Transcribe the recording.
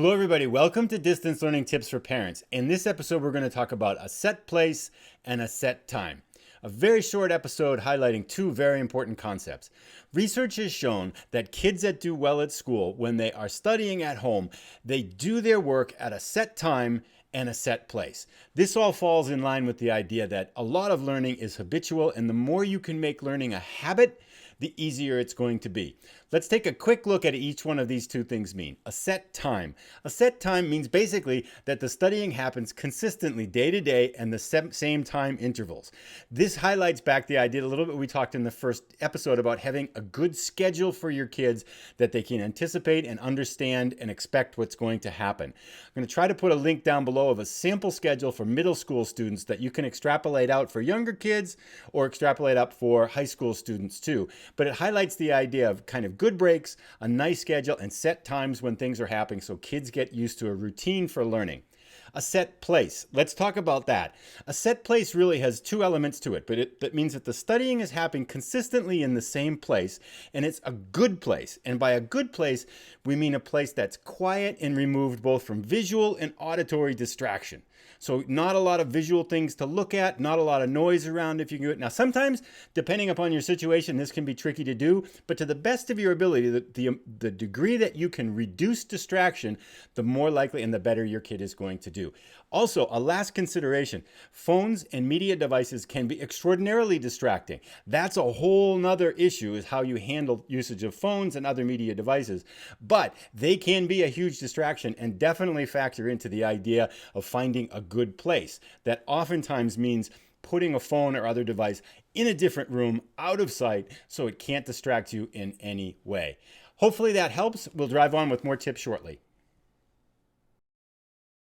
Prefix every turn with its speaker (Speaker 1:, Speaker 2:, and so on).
Speaker 1: Hello everybody, welcome to Distance Learning Tips for Parents. In this episode we're going to talk about a set place and a set time. A very short episode highlighting two very important concepts. Research has shown that kids that do well at school, when they are studying at home, they do their work at a set time and a set place. This all falls in line with the idea that a lot of learning is habitual, and the more you can make learning a habit, the easier it's going to be. Let's take a quick look at each one of these two things mean. A set time. A set time means basically that the studying happens consistently day to day and the same time intervals. This highlights back the idea a little bit we talked in the first episode about having a good schedule for your kids that they can anticipate and understand and expect what's going to happen. I'm going to try to put a link down below of a sample schedule for middle school students that you can extrapolate out for younger kids or extrapolate up for high school students too. But it highlights the idea of kind of good breaks, a nice schedule, and set times when things are happening so kids get used to a routine for learning. A set place. Let's talk about that. A set place really has two elements to it, but that means that the studying is happening consistently in the same place, and it's a good place. And by a good place, we mean a place that's quiet and removed both from visual and auditory distraction. So not a lot of visual things to look at, not a lot of noise around if you can do it. Now, sometimes, depending upon your situation, this can be tricky to do, but to the best of your ability, the degree that you can reduce distraction, the more likely and the better your kid is going to do. Also, a last consideration, phones and media devices can be extraordinarily distracting. That's a whole nother issue, is how you handle usage of phones and other media devices. But they can be a huge distraction and definitely factor into the idea of finding a good place. That oftentimes means putting a phone or other device in a different room, out of sight, so it can't distract you in any way. Hopefully that helps. We'll drive on with more tips shortly.